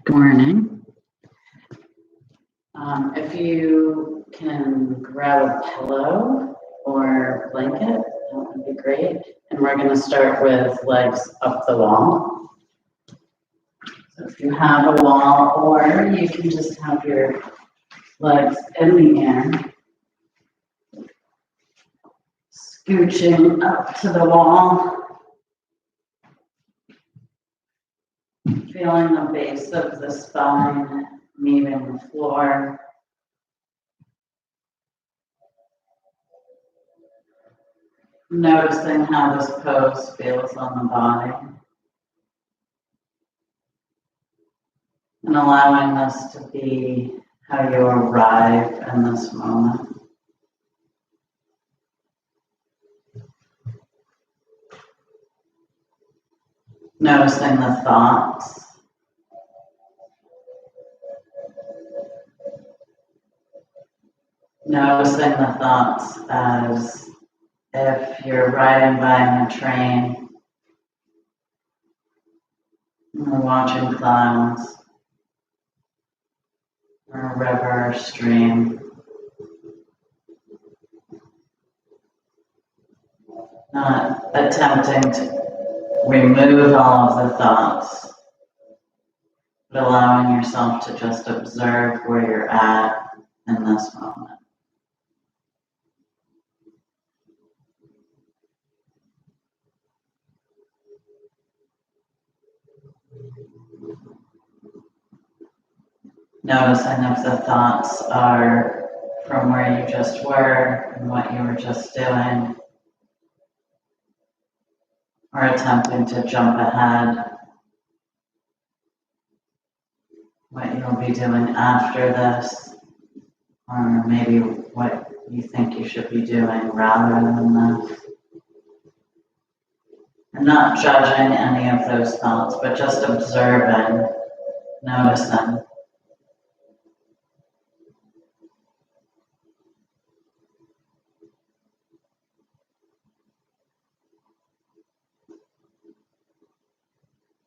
Good morning. If you can grab a pillow or blanket, that would be great. And we're going to start with legs up the wall. So if you have a wall, or you can just have your legs in the air, scooching up to the wall. Feeling the base of the spine meeting the floor. Noticing how this pose feels on the body. And allowing this to be how you arrive in this moment. Noticing the thoughts. Noticing the thoughts as if you're riding by in a train or watching clouds or a river or stream. Not attempting to remove all of the thoughts, but allowing yourself to just observe where you're at in this moment. Noticing if the thoughts are from where you just were and what you were just doing, or attempting to jump ahead, what you'll be doing after this, or maybe what you think you should be doing rather than this. And not judging any of those thoughts, but just observing, noticing.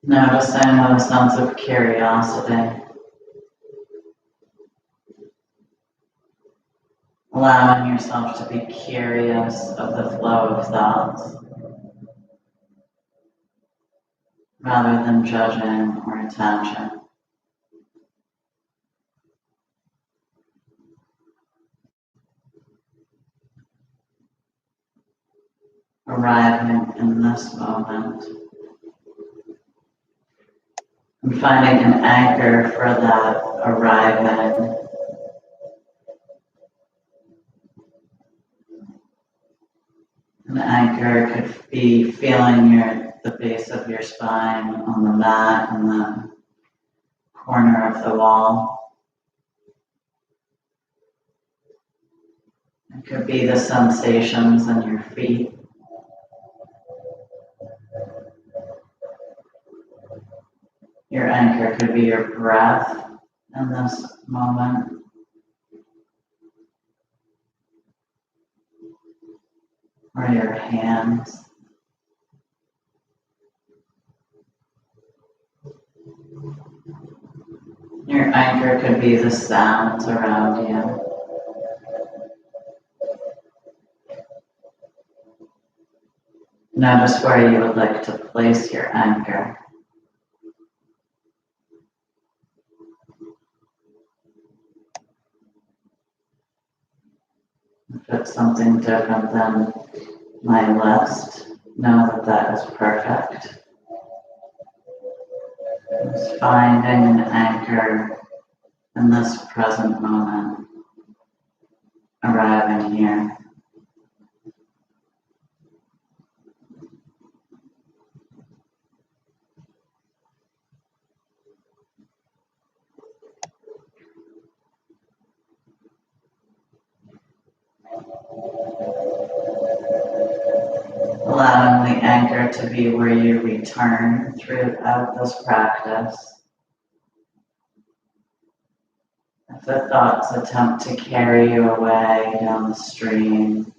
Noticing with a sense of curiosity. Allowing yourself to be curious of the flow of thoughts, rather than judging or attaching. Arriving in this moment. And finding an anchor for that arriving. An anchor could be feeling the base of your spine on the mat in the corner of the wall. It could be the sensations in your feet. Your anchor could be your breath in this moment. Or your hands. Your anchor could be the sounds around you. Notice where you would like to place your anchor. If it's something different than my list, know that that is perfect. Just finding an anchor in this present moment, arriving here. Allowing the anchor to be where you return throughout this practice. If the thoughts attempt to carry you away down the stream,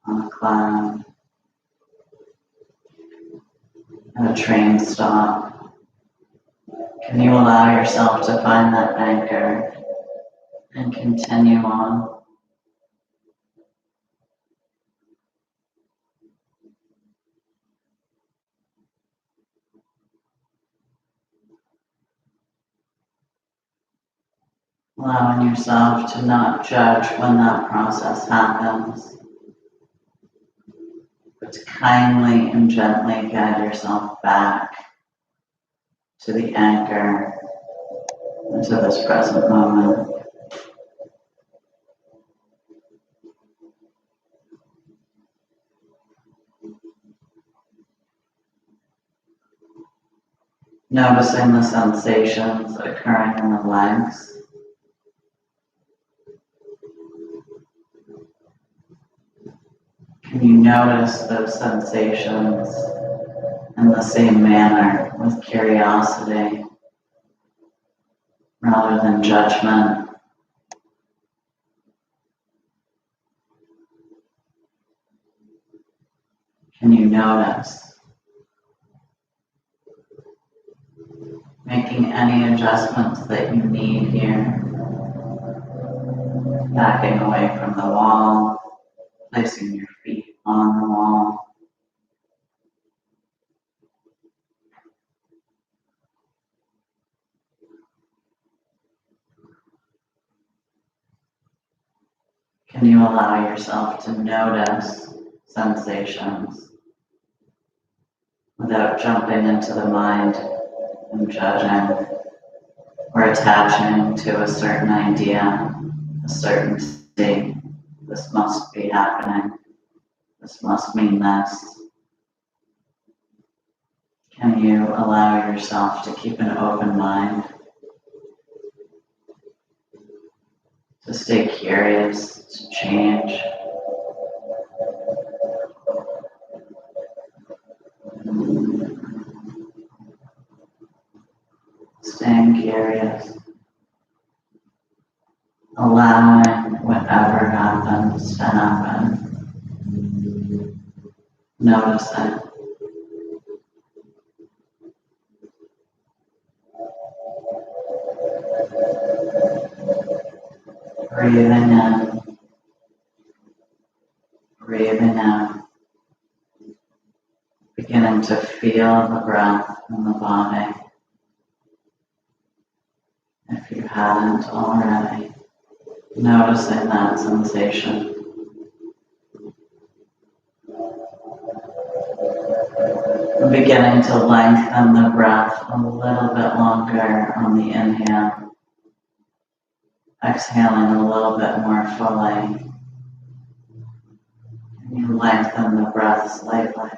on a cloud, at a train stop, Can you allow yourself to find that anchor and continue on? Allowing yourself to not judge when that process happens, but to kindly and gently guide yourself back to the anchor and to this present moment. Noticing the sensations occurring in the legs. Can you notice those sensations in the same manner with curiosity rather than judgment? Can you notice making any adjustments that you need here? Backing away from the wall, placing your feet on the wall. Can you allow yourself to notice sensations without jumping into the mind and judging or attaching to a certain idea, a certainty? This must be happening. This must mean this. Can you allow yourself to keep an open mind? To stay curious, to change. Staying curious. Allowing whatever happens to happen. Notice it. Breathing in, breathing out. Beginning to feel the breath in the body. If you hadn't already, noticing that sensation. Beginning to lengthen the breath a little bit longer on the inhale. Exhaling a little bit more fully. And you lengthen the breath slightly.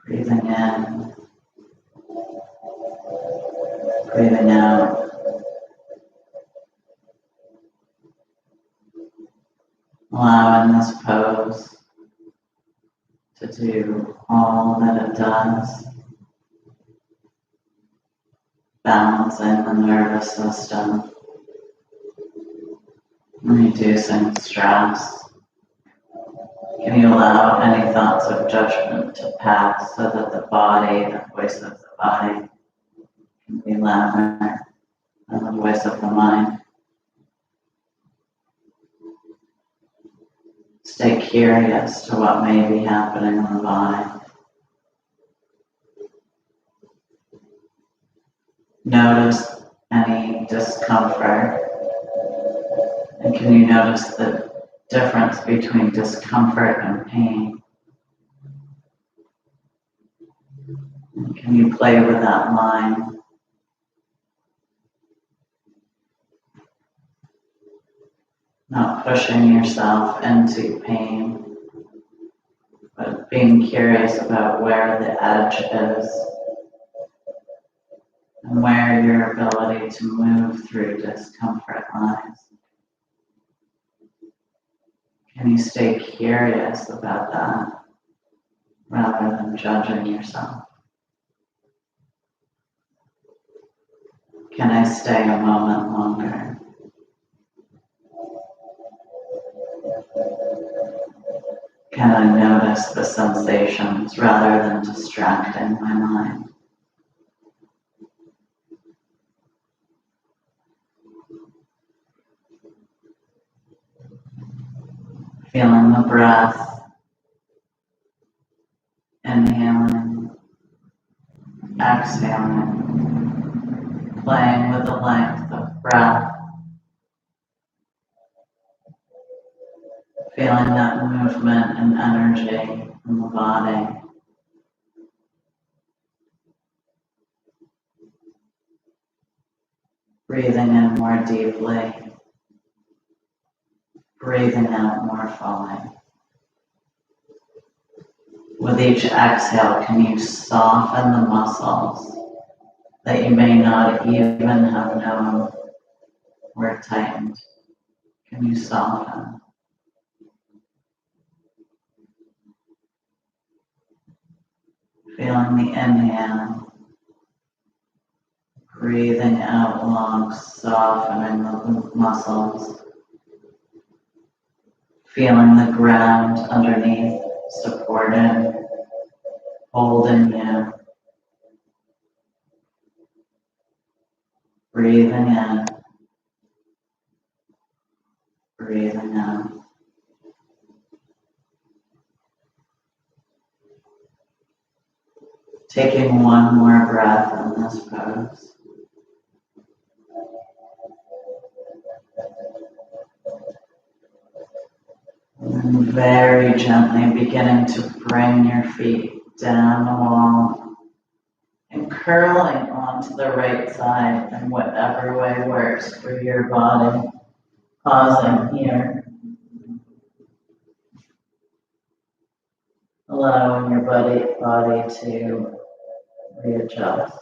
Breathing in. Breathing out. Allowing this pose to do all that it does. Balancing the nervous system, reducing stress. Can you allow any thoughts of judgment to pass so that the body, the voice of the body, can be louder than the voice of the mind? Stay curious to what may be happening in the body. Notice any discomfort, and can you notice the difference between discomfort and pain? And can you play with that line? Not pushing yourself into pain, but being curious about where the edge is and where your ability to move through discomfort lies. Can you stay curious about that rather than judging yourself? Can I stay a moment longer? Can I notice the sensations rather than distracting my mind? Feeling the breath, inhaling, exhaling, playing with the length of breath, feeling that movement and energy in the body. Breathing in more deeply, breathing out more fully. With each exhale, can you soften the muscles that you may not even have known were tightened? Can you soften? Feeling the inhale, breathing out long, softening the muscles. Feeling the ground underneath, supported, holding you. Breathing in, breathing out. Taking one more breath in this pose. And very gently beginning to bring your feet down the wall and curling onto the right side in whatever way works for your body. Pausing here. Allowing your body to readjust.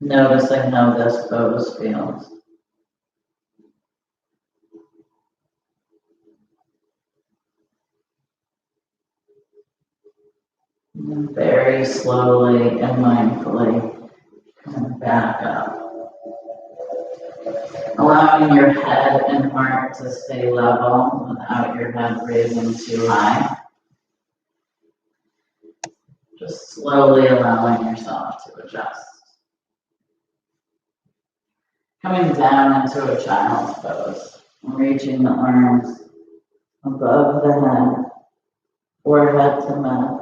Noticing how this pose feels. And very slowly and mindfully come back up. Allowing your head and heart to stay level without your head raising too high. Just slowly allowing yourself to adjust. Coming down into a child's pose, reaching the arms above the head, forehead to mat.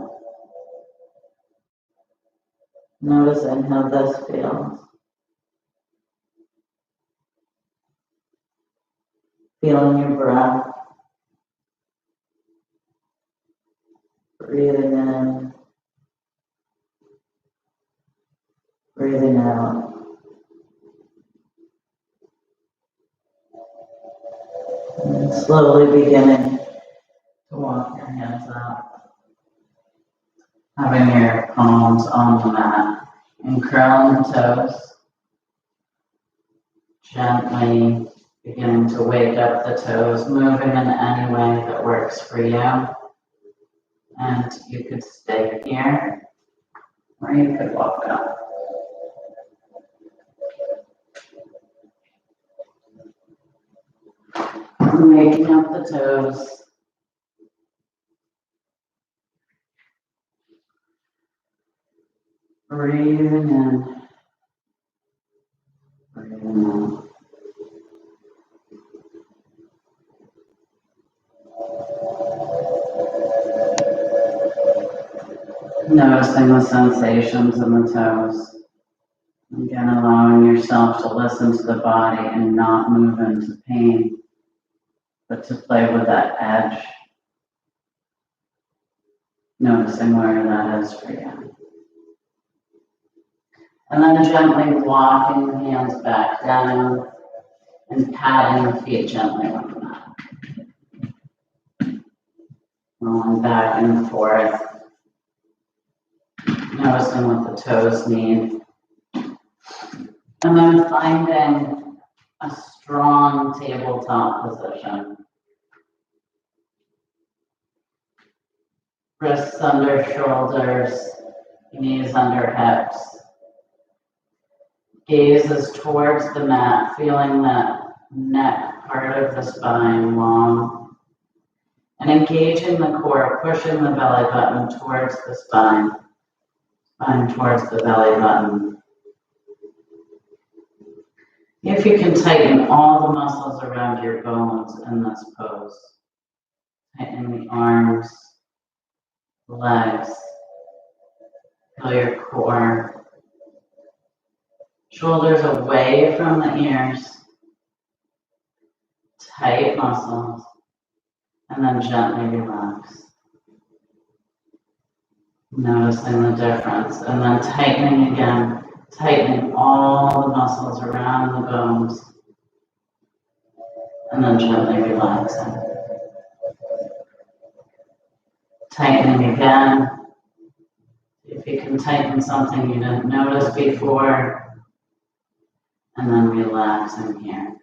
Noticing how this feels. Feeling your breath. Breathing in. Breathing out. And slowly beginning to walk your hands up. Having your palms on the mat. And curling the toes. Gently beginning to wake up the toes, moving in any way that works for you. And you could stay here, or you could walk up. Waking up the toes. Breathing in. Breathing out. Noticing the sensations in the toes. Again, allowing yourself to listen to the body and not move into pain, but to play with that edge. Noticing where that is for you. And then gently walking the hands back down and patting the feet gently on the mat. Rolling back and forth. Noticing what the toes need. And then finding a strong tabletop position. Wrists under shoulders, knees under hips. Gaze is towards the mat, feeling that neck part of the spine long. And engaging the core, pushing the belly button towards the spine towards the belly button. If you can tighten all the muscles around your bones in this pose, tighten the arms, legs, feel your core, shoulders away from the ears, tight muscles, and then gently relax. Noticing the difference, and then tightening again, tightening all the muscles around the bones, and then gently relaxing. Tightening again. If you can tighten something you didn't notice before, and then relaxing here.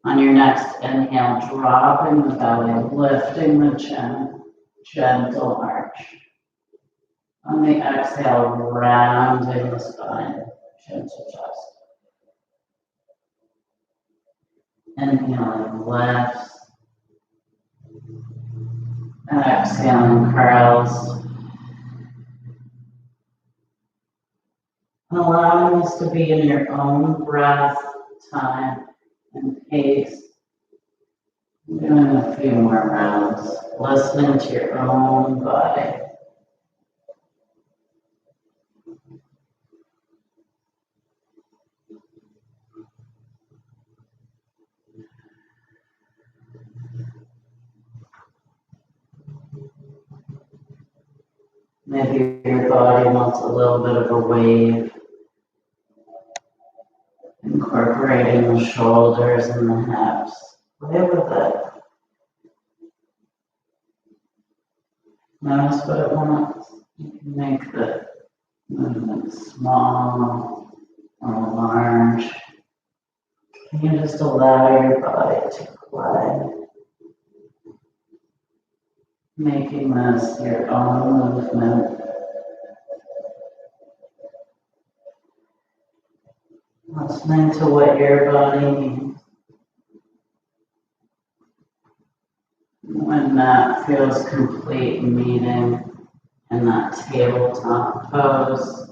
On your next inhale, dropping the belly, lifting the chin. Gentle arch. On the exhale, rounding the spine, chin to chest. Inhaling, lifts. Exhaling, curls. And allowing this to be in your own breath, time, and pace. Doing a few more rounds, listening to your own body. Maybe your body wants a little bit of a wave, incorporating the shoulders and the hips. Play with it. Notice what it wants. You can make the movement small or large. You can just allow your body to play. Making this your own movement. Listening to what your body needs. When that feels complete, meeting in that tabletop pose,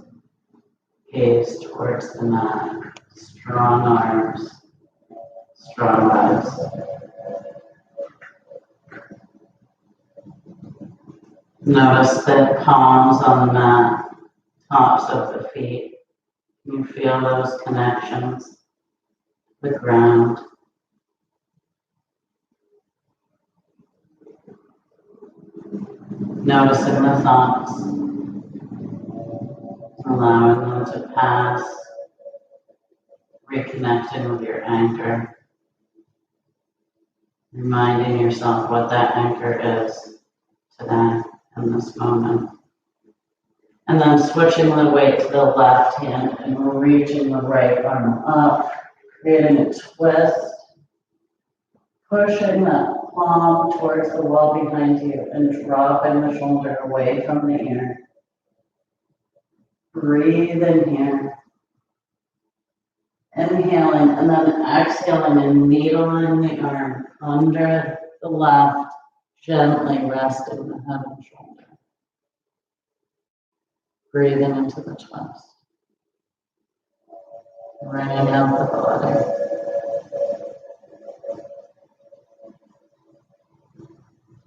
gaze towards the mat, strong arms, strong legs. Notice the palms on the mat, tops of the feet. You feel those connections, the ground. Noticing the thoughts, allowing them to pass, reconnecting with your anchor, reminding yourself what that anchor is today in this moment. And then switching the weight to the left hand and reaching the right arm up, creating a twist, pushing that palm towards the wall behind you and dropping the shoulder away from the ear. Breathe in here. Inhaling and then exhaling and needling the arm under the left, gently resting the head and shoulder. Breathing into the twist. Bringing out the body.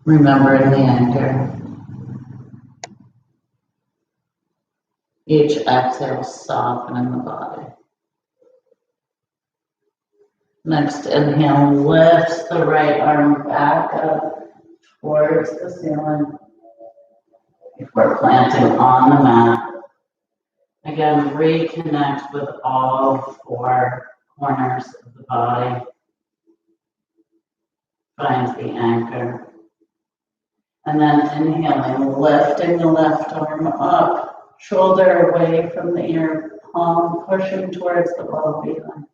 Remembering the anchor. Each exhale softening the body. Next inhale lifts the right arm back up towards the ceiling before planting on the mat. Again, reconnect with all four corners of the body. Find the anchor. And then inhaling, lifting the left arm up, shoulder away from the ear, palm pushing towards the wall behind.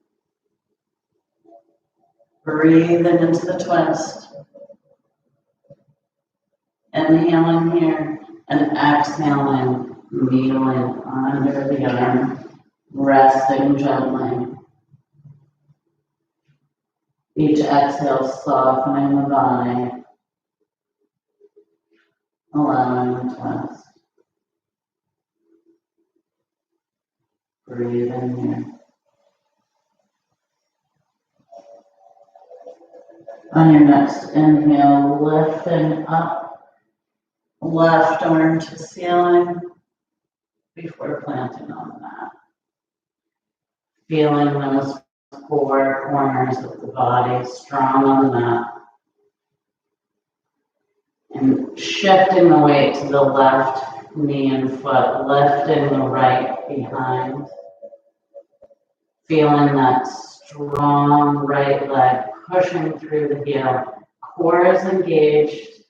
Breathing into the twist. Inhaling here and exhaling, needling under the arm, resting gently. Each exhale, softening the body, allowing the twist. Breathe in here. On your next inhale, lifting up, left arm to ceiling before planting on the mat. Feeling those four corners of the body strong on the mat. And shifting the weight to the left knee and foot, lifting the right behind. Feeling that strong right leg pushing through the heel. Core is engaged,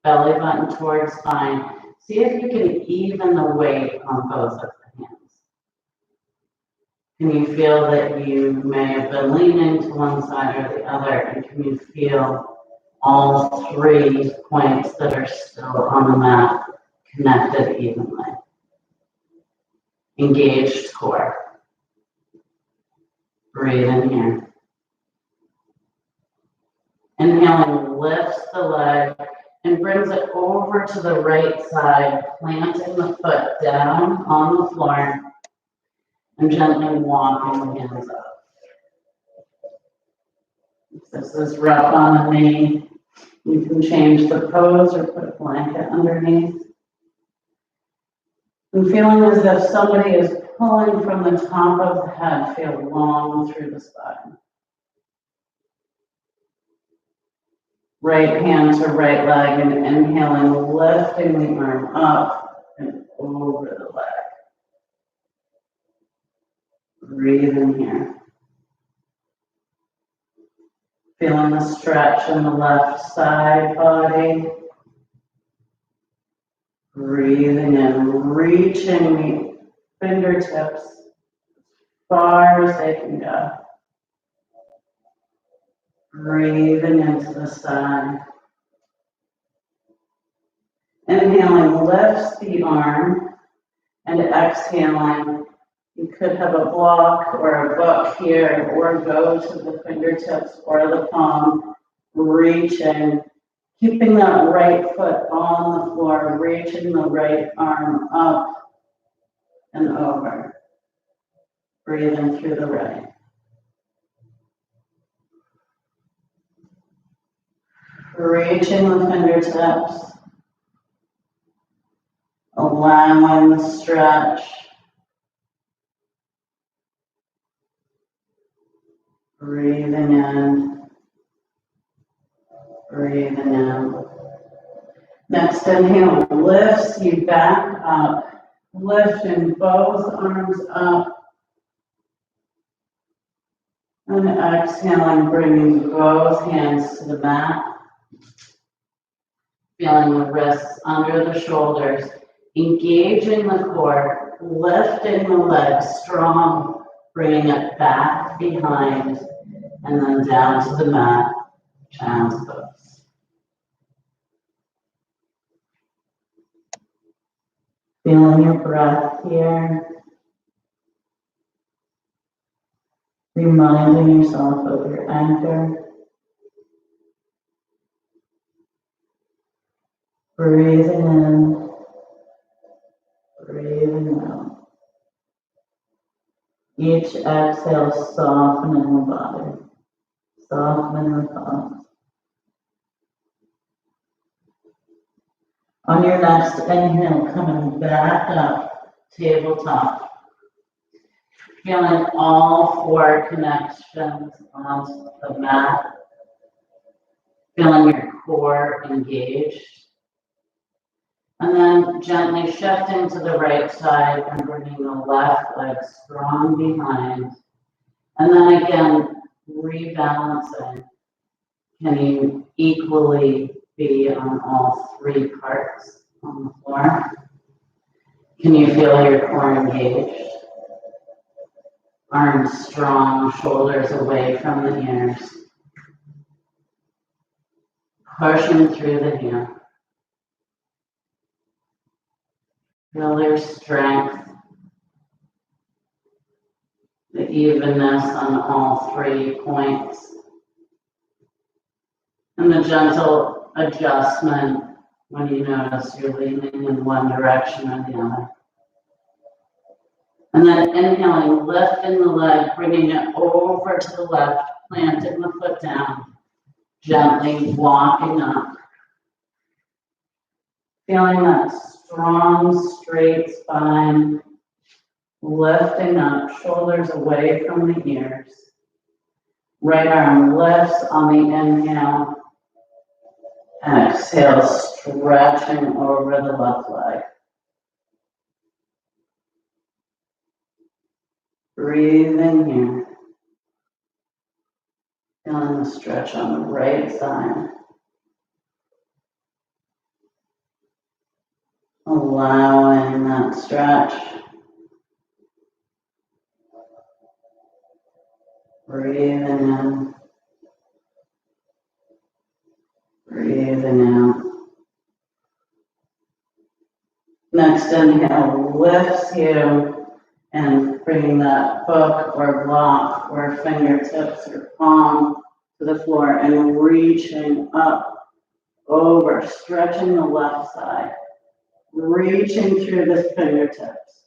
belly button towards spine. See if you can even the weight on both of the hands. Can you feel that you may have been leaning to one side or the other, and can you feel all 3 points that are still on the mat connected evenly? Engaged core. Breathe in here. Inhaling lifts the leg and brings it over to the right side, planting the foot down on the floor and gently walking the hands up. If this is rough on the knee, you can change the pose or put a blanket underneath. And feeling as if somebody is pulling from the top of the head, feel long through the spine. Right hand to right leg and inhaling, lifting the arm up and over the leg. Breathe in here. Feeling the stretch in the left side body. Breathing in, reaching the fingertips as far as they can go. Breathing into the side. Inhaling lifts the arm and exhaling. You could have a block or a book here or go to the fingertips or the palm, reaching, keeping that right foot on the floor, reaching the right arm up and over. Breathing through the right. Reaching the fingertips, allowing the stretch. Breathing in, breathing out. Next inhale lifts you back up, lifting both arms up. And exhaling, bringing both hands to the mat. Feeling the wrists under the shoulders, engaging the core, lifting the legs strong, bringing it back behind, and then down to the mat, child's pose. Feeling your breath here. Reminding yourself of your anchor. Breathing in, breathing out. Each exhale softening the body, softening the thoughts. On your next inhale, coming back up, tabletop. Feeling all 4 connections onto the mat. Feeling your core engaged. And then gently shifting to the right side and bringing the left leg strong behind. And then again, rebalancing. Can you equally be on all 3 parts on the floor? Can you feel your core engaged? Arms strong, shoulders away from the ears. Pushing through the heel. Feel your strength, the evenness on all 3 points And the gentle adjustment when you notice you're leaning in one direction or the other. And then inhaling, lifting the leg, bringing it over to the left, planting the foot down, gently walking up. Feeling that strong, straight spine, lifting up, shoulders away from the ears. Right arm lifts on the inhale. And exhale, stretching over the left leg. Breathing here. Feeling the stretch on the right side. Allowing that stretch. Breathing in. Breathing out. Next inhale lifts you and bringing that hook or block or fingertips or palm to the floor and reaching up, over, stretching the left side, reaching through the fingertips.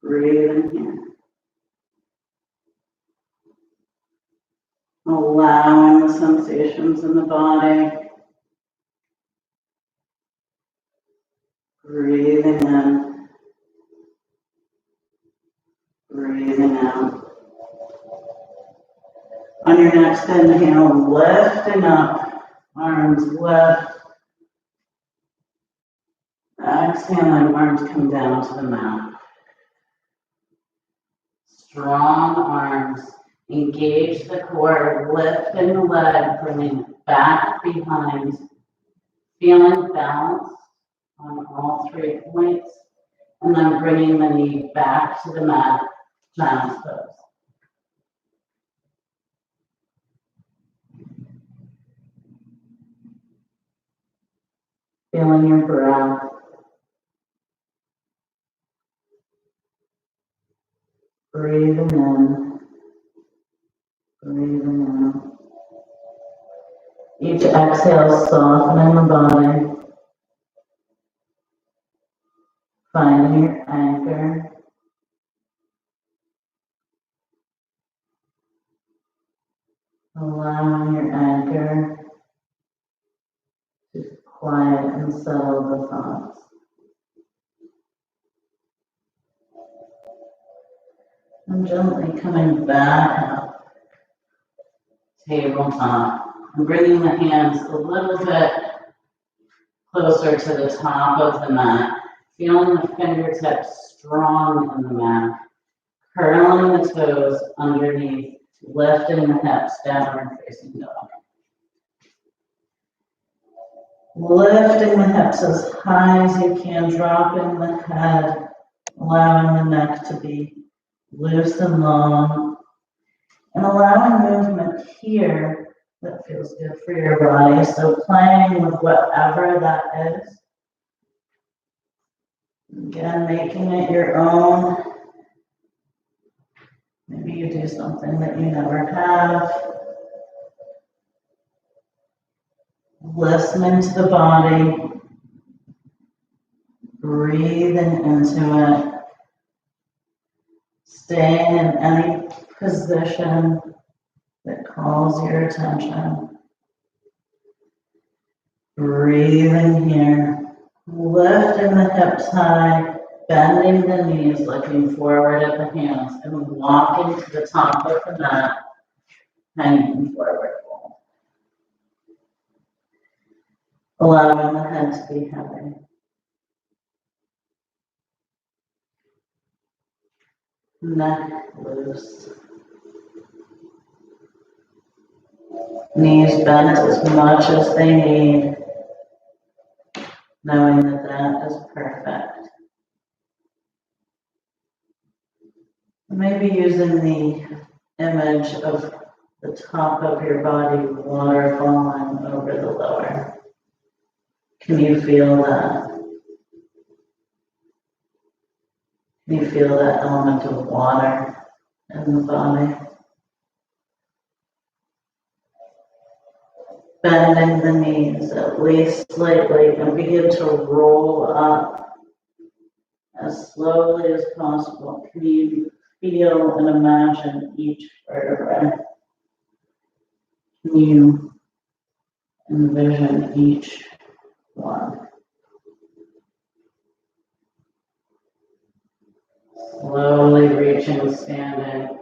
Breathing here. Allowing the sensations in the body. Breathing in. Breathing out. On your next inhale, lifting up, arms lift. Exhaling, arms come down to the mat. Strong arms. Engage the core, lifting the leg, bringing it back behind. Feeling balance on all 3 points. And then bringing the knee back to the mat, child's pose. Feeling your breath. Breathing in. Breathing out. Each exhale, softening the body. Finding your anchor. Allowing your anchor to quiet and settle the thoughts. And gently coming back up, tabletop, and bringing the hands a little bit closer to the top of the mat, feeling the fingertips strong in the mat, curling the toes underneath, lifting the hips, downward facing dog. Lifting the hips as high as you can, dropping the head, allowing the neck to be loose and long, and allowing movement here that feels good for your body. So playing with whatever that is. Again, making it your own. Maybe you do something that you never have. Listening to the body. Breathing into it. Staying in any position that calls your attention. Breathing here. Lifting the hips high, bending the knees, looking forward at the hands, and walking to the top of the mat, hanging forward. Allowing the head to be heavy. Neck loose. Knees bent as much as they need, knowing that that is perfect. Maybe using the image of the top of your body, water falling over the lower. Can you feel that? Can you feel that element of water in the body? Bending the knees at least slightly and begin to roll up as slowly as possible. Can you feel and imagine each vertebrae? Can you envision each one? Slowly reaching, standing,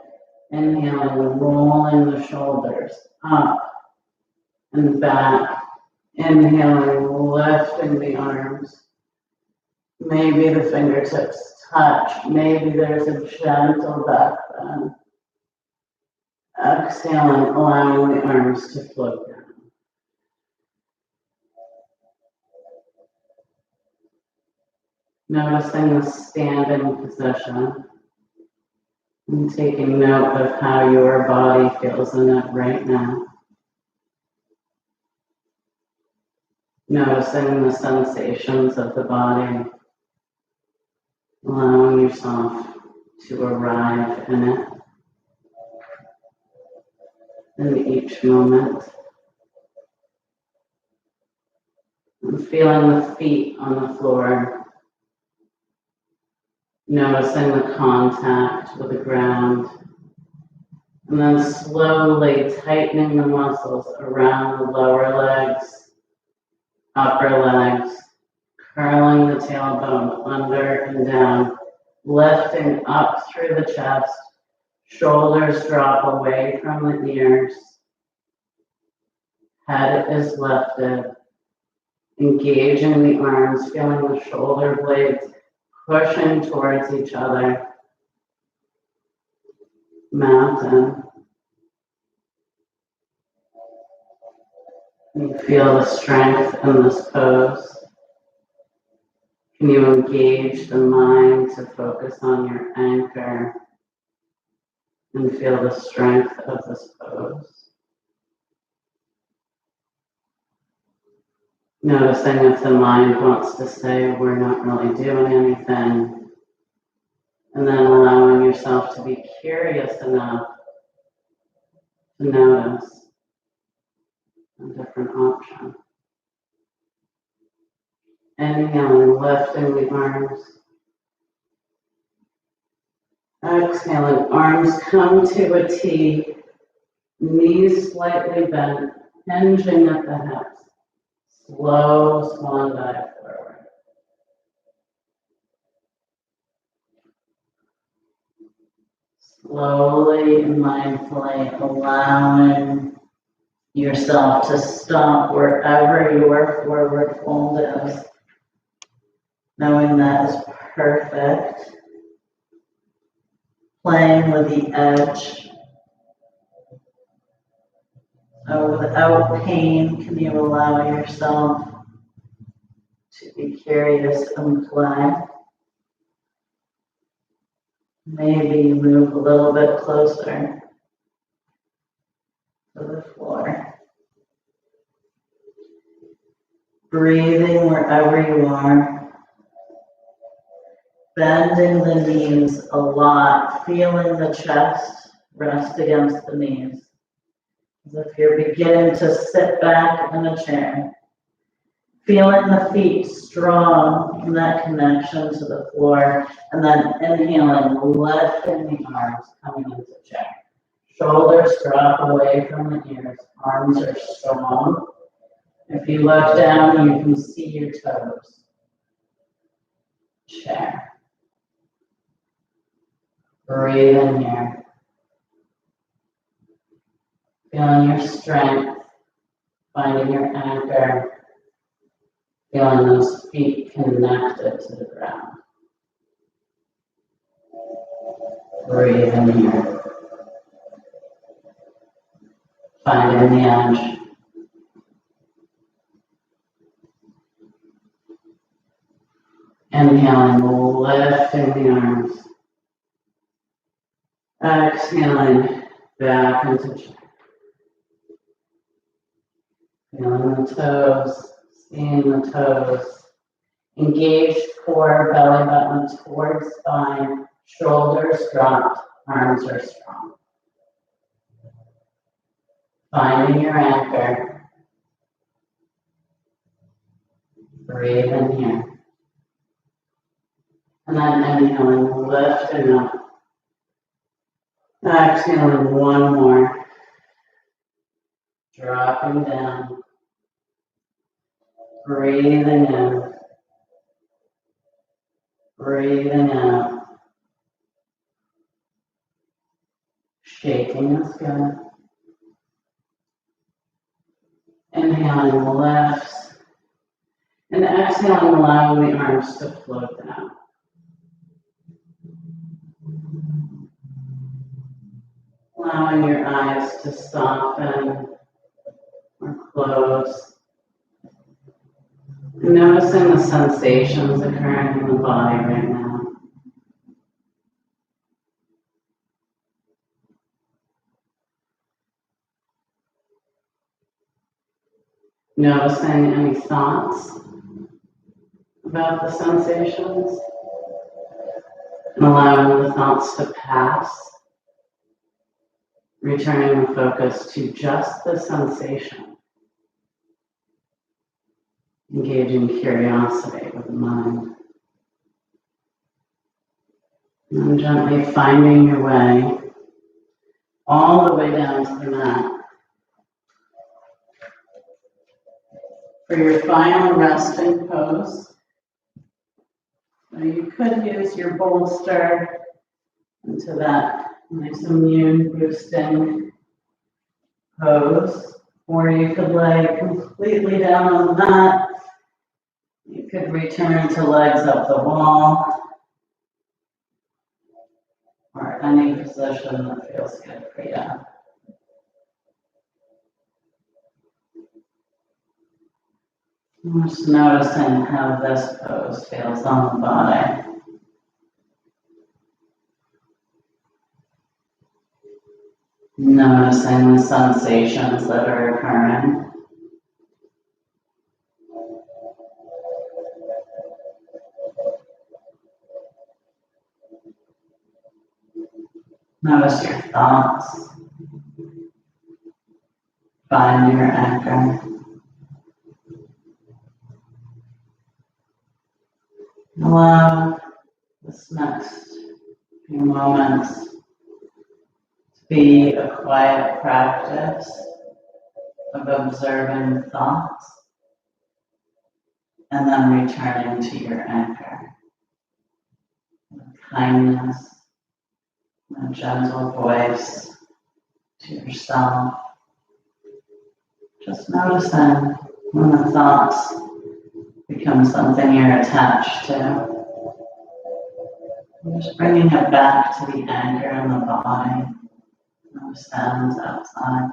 inhaling, rolling the shoulders up and back. Inhaling, lifting the arms. Maybe the fingertips touch. Maybe there's a gentle back bend. Exhaling, allowing the arms to float down. Noticing the standing position and taking note of how your body feels in it right now. Noticing the sensations of the body, allowing yourself to arrive in it in each moment. And feeling the feet on the floor. Noticing the contact with the ground, and then slowly tightening the muscles around the lower legs, upper legs, curling the tailbone under and down, lifting up through the chest, shoulders drop away from the ears, head is lifted, engaging the arms, feeling the shoulder blades pushing towards each other. Mountain. You feel the strength in this pose. Can you engage the mind to focus on your anchor and feel the strength of this pose? Noticing if the mind wants to say, we're not really doing anything, and then allowing yourself to be curious enough to notice a different option. Inhaling, lifting the arms. Exhaling, arms come to a T, knees slightly bent, hinging at the hips. Slow swan dive forward. Slowly and mindfully allowing yourself to stop wherever your forward fold is, knowing that is perfect. Playing with the edge. So without pain, can you allow yourself to be curious and play? Maybe move a little bit closer to the floor. Breathing wherever you are. Bending the knees a lot, feeling the chest rest against the knees. As if you're beginning to sit back in a chair. Feeling the feet strong in that connection to the floor, and then inhaling, lifting the arms, coming into chair. Shoulders drop away from the ears, arms are strong. If you look down, you can see your toes. Chair. Breathe in here. Feeling your strength, finding your anchor. Feeling those feet connected to the ground. Breathe in here. Finding the edge. Inhaling, lifting the arms. Exhaling, back into chair. Feeling the toes, seeing the toes. Engaged core, belly button towards spine, shoulders dropped, arms are strong. Finding your anchor, Breathe in here. And then inhaling, lifting up. Exhaling one more. Dropping down. Breathing in. Breathing out. Shaking is good. Inhaling lifts. And exhaling, allowing the arms to float down. Allowing your eyes to soften or close. And noticing the sensations occurring in the body right now. Noticing any thoughts about the sensations. And allowing the thoughts to pass. Returning the focus to just the sensation. Engaging curiosity with the mind. And gently finding your way all the way down to the mat. For your final resting pose, so you could use your bolster into that nice immune boosting pose, or you could lay completely down on the mat. You could return to legs up the wall, or any position that feels good for you. Just noticing how this pose feels on the body. Noticing the sensations that are occurring. Notice your thoughts. Find your anchor. Allow this next few moments to be a quiet practice of observing thoughts and then returning to your anchor with kindness and a gentle voice to yourself. Just noticing when the thoughts become something you're attached to. Just bringing it back to the anchor in the body. No sounds outside.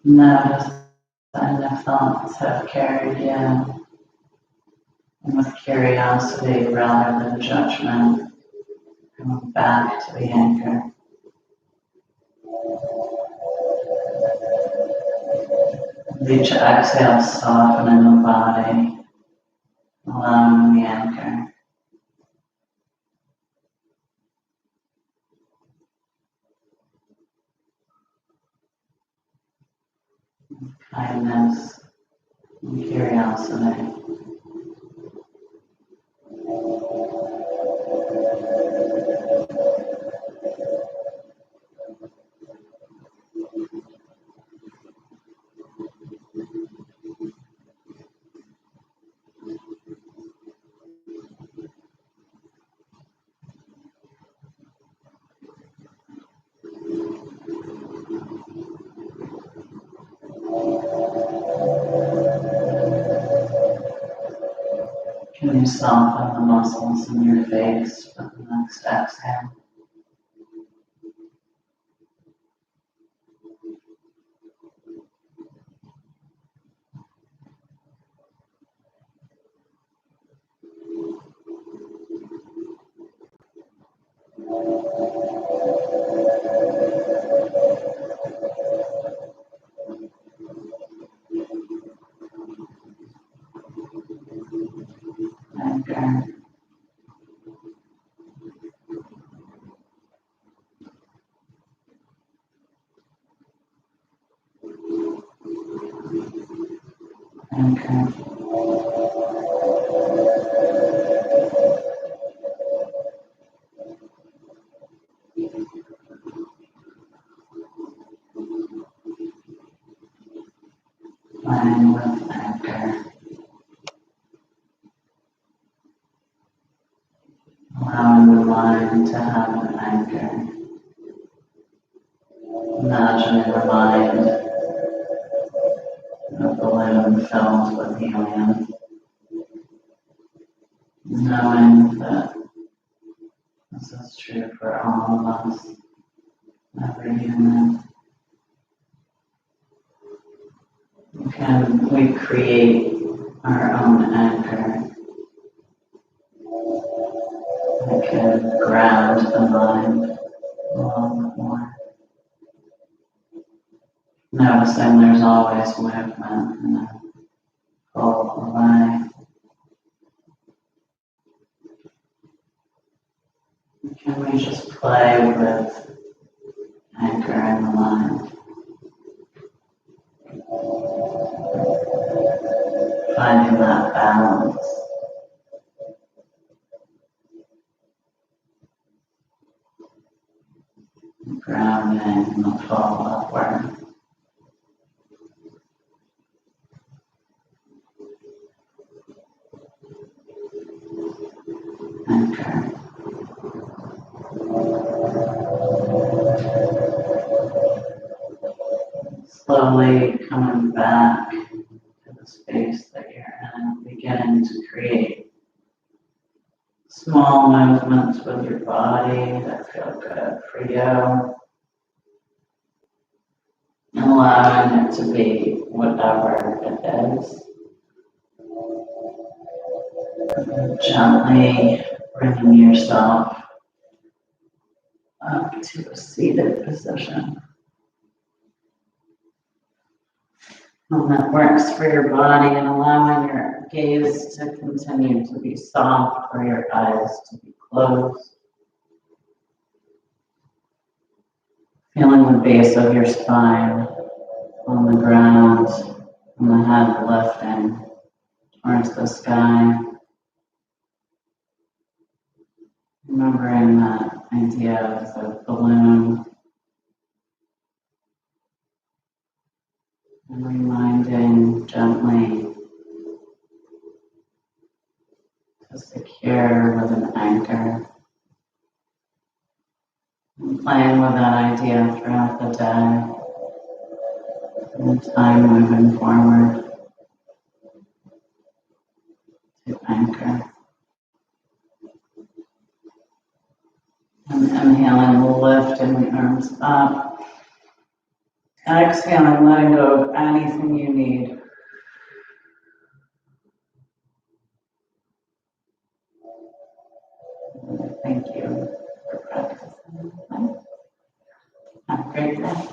Notice if thoughts have carried you And with curiosity rather than judgment, come back to the anchor. With each exhale, softening the body, allowing the anchor. Kindness and curiosity. Can you soften the muscles in your face with the next exhale? Anchor. Anchor. Playing with anchor. Allowing the mind to have an anchor. Imagining the mind a balloon filled with helium. Knowing that this is true for all of us, every human. Can we create our own anchor that can ground the mind a little bit more? Noticing there's always movement in a full way. Can we just play with anchor in the mind? Finding that balance. Grounding and the fall upward. Anchor. Slowly coming back to the space that you're in, beginning to create small movements with your body that feel good for you. Allowing it to be whatever it is. Gently bringing yourself up to a seated position. One that works for your body, and allowing your gaze to continue to be soft or your eyes to be closed. Feeling the base of your spine on the ground and the head lifting towards the sky. Remembering that idea of the balloon and reminding gently to secure with an anchor. And playing with that idea throughout the day and the time moving forward to anchor. And inhaling, lifting the arms up. Exhaling, letting go of anything you need. Thank you for practicing. Have a great day.